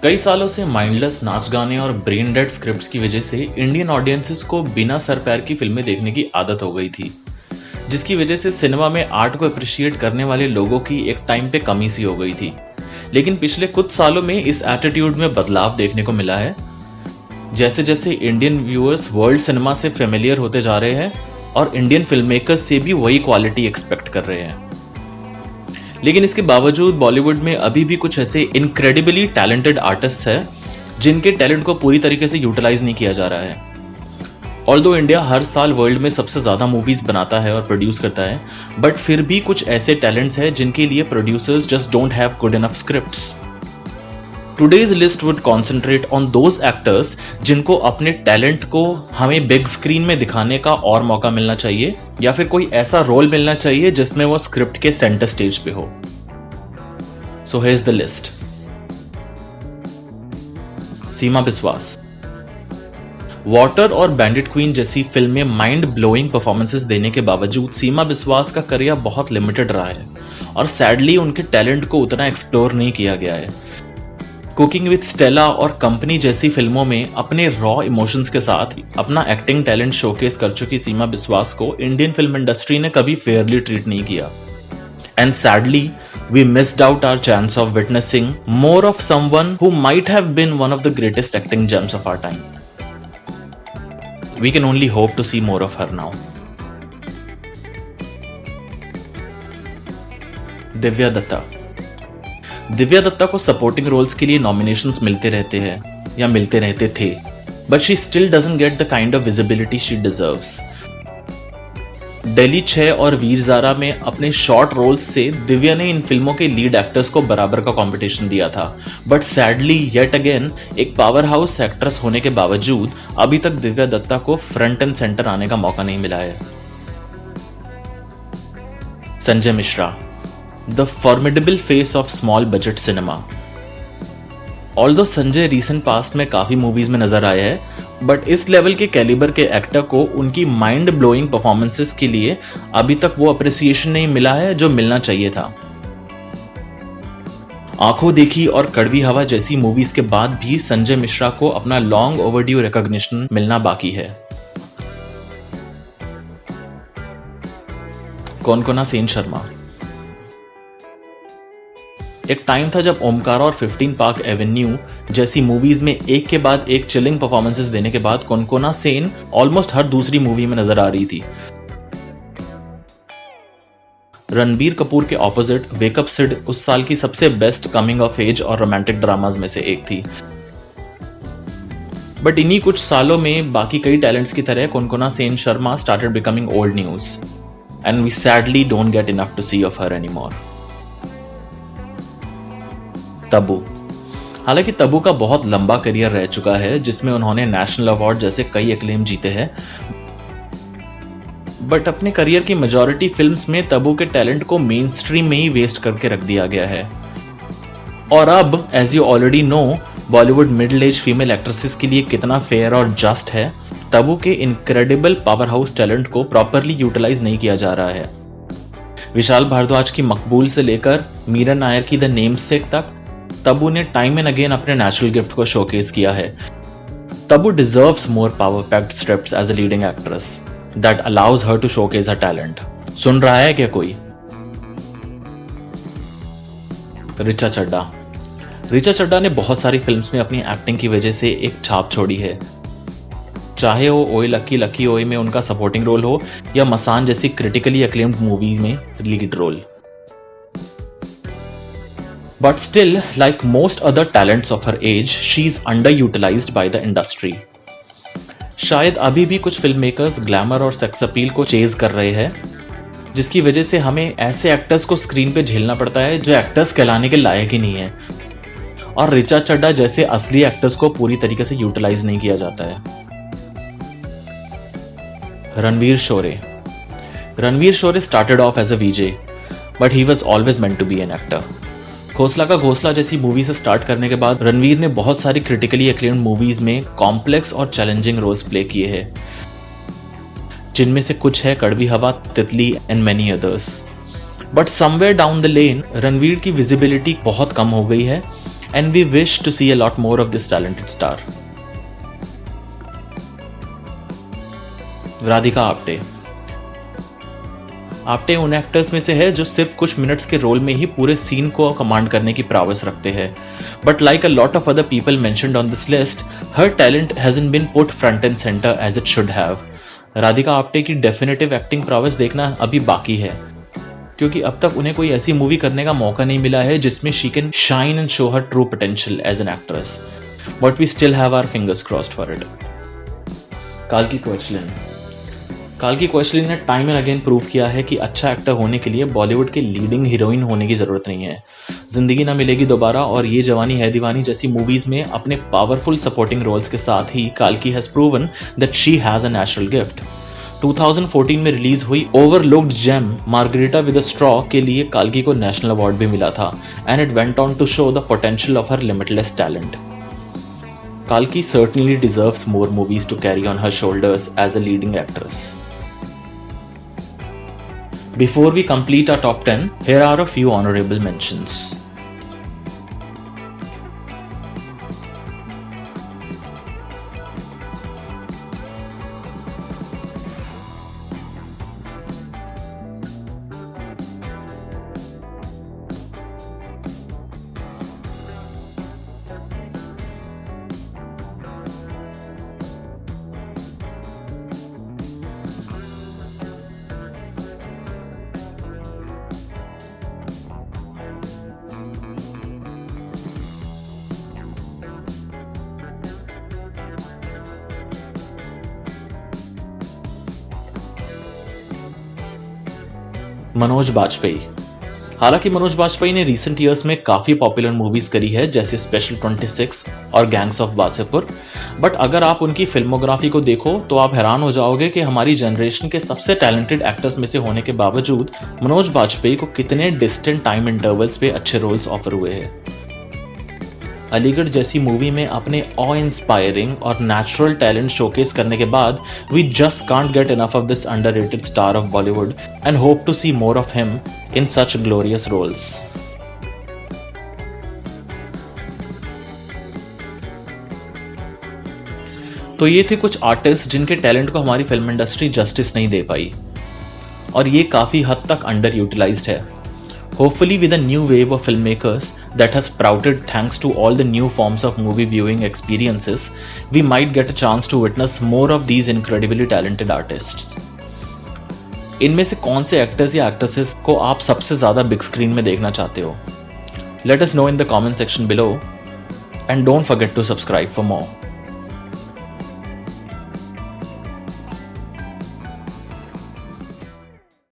कई सालों से माइंडलेस नाच गाने और ब्रेन डेड स्क्रिप्ट्स की वजह से इंडियन ऑडियंसेस को बिना सर पैर की फिल्में देखने की आदत हो गई थी, जिसकी वजह से सिनेमा में आर्ट को अप्रिशिएट करने वाले लोगों की एक टाइम पे कमी सी हो गई थी। लेकिन पिछले कुछ सालों में इस एटीट्यूड में बदलाव देखने को मिला है। जैसे जैसे इंडियन व्यूअर्स वर्ल्ड सिनेमा से फेमिलियर होते जा रहे हैं और इंडियन फिल्म मेकर्स से भी वही क्वालिटी एक्सपेक्ट कर रहे हैं। लेकिन इसके बावजूद बॉलीवुड में अभी भी कुछ ऐसे इनक्रेडिबली टैलेंटेड आर्टिस्ट हैं जिनके टैलेंट को पूरी तरीके से यूटिलाइज नहीं किया जा रहा है। ऑल्दो इंडिया हर साल वर्ल्ड में सबसे ज्यादा मूवीज बनाता है और प्रोड्यूस करता है, बट फिर भी कुछ ऐसे टैलेंट्स हैं जिनके लिए producers just don't have good enough scripts. Today's list would concentrate on those actors जिनको अपने टैलेंट को हमें बिग स्क्रीन में दिखाने का और मौका मिलना चाहिए, या फिर कोई ऐसा रोल मिलना चाहिए जिसमें वो स्क्रिप्ट के सेंटर स्टेज पे हो। So here's the list. Seema Biswas. Water और बैंडिट क्वीन जैसी फिल्में माइंड ब्लोइंग परफॉर्मेंसेस देने के बावजूद सीमा बिस्वास का करियर बहुत लिमिटेड रहा है और सैडली उनके टैलेंट को उतना एक्सप्लोर नहीं किया गया है। कुकिंग विद स्टेला और कंपनी जैसी फिल्मों में अपने रॉ इमोशंस के साथ अपना एक्टिंग टैलेंट शोकेस कर चुकी सीमा बिस्वास को इंडियन फिल्म इंडस्ट्री ने कभी फेयरली ट्रीट नहीं किया। And sadly we missed out our chance of witnessing more of someone who might have been one of the greatest acting gems of our time. We can only hope to see more of her now. Divya Dutta. Divya Dutta को supporting roles के लिए nominations मिलते रहते हैं या मिलते रहते थे, but she still doesn't get the kind of visibility she deserves. Delhi 6 और वीर ज़ारा में अपने शॉर्ट रोल्स से दिव्या ने इन फिल्मों के लीड एक्टर्स को बराबर का कंपटीशन दिया था, बट सैडली येट अगेन एक पावर हाउस एक्ट्रेस होने के बावजूद अभी तक दिव्या दत्ता को फ्रंट एंड सेंटर आने का मौका नहीं मिला है। Sanjay Mishra, the formidable face of small budget cinema. Although Sanjay recent past में काफी मूवीज में नजर आए हैं, बट इस लेवल के कैलिबर के एक्टर को उनकी माइंड ब्लोइंग परफॉर्मेंसेस के लिए अभी तक वो अप्रिसिएशन नहीं मिला है जो मिलना चाहिए था। आंखों देखी और कड़वी हवा जैसी मूवीज के बाद भी संजय मिश्रा को अपना लॉन्ग ओवरड्यू रिकॉग्निशन मिलना बाकी है। कोनकोना सेन शर्मा। एक टाइम था जब ओमकारा और 15 पार्क एवेन्यू जैसी मूवीज में एक के बाद एक चिलिंग परफॉर्मेंसेस देने के बाद कोनकोना सेन ऑलमोस्ट हर दूसरी मूवी में नजर आ रही थी। रणबीर कपूर के ऑपोजिट वेकअप सिड उस साल की सबसे बेस्ट कमिंग ऑफ एज और रोमांटिक ड्रामाज में से एक थी। बट इन्हीं कुछ सालों में बाकी कई टैलेंट्स की तरह Konkona Sen Sharma started becoming old news and we sadly don't get enough to see of her anymore. Tabu. हालांकि तब्बू का बहुत लंबा करियर रह चुका है जिसमें उन्होंने नेशनल अवार्ड जैसे कई एक्लेम जीते हैं, बट अपने करियर की मेजॉरिटी फिल्म्स में तब्बू के टैलेंट को मेन स्ट्रीम में ही वेस्ट करके रख दिया गया है। और अब as you already know Bollywood middle age female actresses के लिए कितना फेयर और जस्ट है, तब्बू के इनक्रेडिबल पावर हाउस टैलेंट को प्रॉपरली यूटिलाइज नहीं किया जा रहा है। विशाल भारद्वाज की मकबूल से लेकर मीरा नायर की द नेमसेक तक तब्बू ने टाइम एंड अगेन अपने नेचुरल गिफ्ट को शोकेस किया है। Tabu deserves more power packed scripts as a leading actress that allows her to showcase her talent. सुन रहा है क्या कोई? ऋचा चड्ढा। ऋचा चड्ढा ने बहुत सारी फिल्म्स में अपनी एक्टिंग की वजह से एक छाप छोड़ी है, चाहे वो ओए लकी लकी ओए में उनका सपोर्टिंग रोल हो या मसान जैसी क्रिटिकली अक्लेम्ड मूवी में lead role. But still, like most other talents of her age, she is underutilized by the industry. शायद अभी भी कुछ फिल्म मेकर्स ग्लैमर और सेक्स अपील को चेज कर रहे हैं, जिसकी वजह से हमें ऐसे एक्टर्स को स्क्रीन पे झेलना पड़ता है जो एक्टर्स कहलाने के लायक ही नहीं है, और ऋचा चड्ढा जैसे असली एक्टर्स को पूरी तरीके से यूटिलाइज नहीं किया जाता है। रणवीर शोरे। रणवीर शोरे started off as a VJ, but he was always meant to be an actor. घोसला का घोसला जैसी मूवी से स्टार्ट करने के बाद रणवीर ने बहुत सारी क्रिटिकली एक्लेम्ड मूवीज में कॉम्प्लेक्स और चैलेंजिंग रोल्स प्ले किए हैं, जिनमें से कुछ है कड़वी हवा, तितली and many others. But somewhere down the lane Ranveer की विजिबिलिटी बहुत कम हो गई है and we wish to see a lot more of this talented star. Radhika Apte उन एक्टर्स में से है जो सिर्फ कुछ मिनट्स के रोल में ही पूरे सीन को कमांड करने की प्रावस रखते हैं, but like a lot of other people mentioned on this list, her talent hasn't been put front and centre as it should have. Radhika Apte की डेफिनेटिव एक्टिंग प्रावस देखना अभी बाकी है, क्योंकि अब तक उन्हें कोई ऐसी मूवी करने का मौका नहीं मिला है जिसमें she can shine and show her true potential as an actress, but we still have our fingers crossed for it. काल्की कोएचलिन ने टाइम एंड अगेन प्रूव किया है कि अच्छा एक्टर होने के लिए बॉलीवुड की लीडिंग हीरोइन होने की जरूरत नहीं है। जिंदगी ना मिलेगी दोबारा और ये जवानी है दीवानी जैसी मूवीज में अपने पावरफुल सपोर्टिंग रोल्स के साथ ही काल्की has proven that she has a natural gift. 2014 में रिलीज हुई overlooked GeM margarita with a straw के लिए काल्की को नेशनल अवार्ड भी मिला था, and it went on to show the potential of her limitless talent. Kalki certainly deserves more movies to carry on her shoulders as a leading actress. Before we complete our top 10, here are a few honorable mentions. Manoj Bajpayee. हालांकि मनोज बाजपेयी ने recent years में काफी popular movies करी है जैसे special 26 और gangs of Wasseypur, but अगर आप उनकी फिल्मोग्राफी को देखो तो आप हैरान हो जाओगे कि हमारी जनरेशन के सबसे टैलेंटेड एक्टर्स में से होने के बावजूद मनोज बाजपेयी को कितने डिस्टेंट टाइम इंटरवल्स पे अच्छे रोल्स ऑफर हुए हैं। अलीगढ़ जैसी मूवी में अपने ऑ इंस्पायरिंग और नेचुरल टैलेंट शोकेस करने के बाद we just can't get enough of this underrated star of Bollywood and hope to see more of him in such glorious roles. तो ये थे कुछ आर्टिस्ट जिनके टैलेंट को हमारी फिल्म इंडस्ट्री जस्टिस नहीं दे पाई, और ये काफी हद तक अंडर यूटिलाइज्ड है। Hopefully, with a new wave of filmmakers that has sprouted thanks to all the new forms of movie viewing experiences, we might get a chance to witness more of these incredibly talented artists. इनमें से कौन से actors या actresses को आप सबसे ज्यादा big screen में देखना चाहते हो? Let us know in the comment section below, and don't forget to subscribe for more.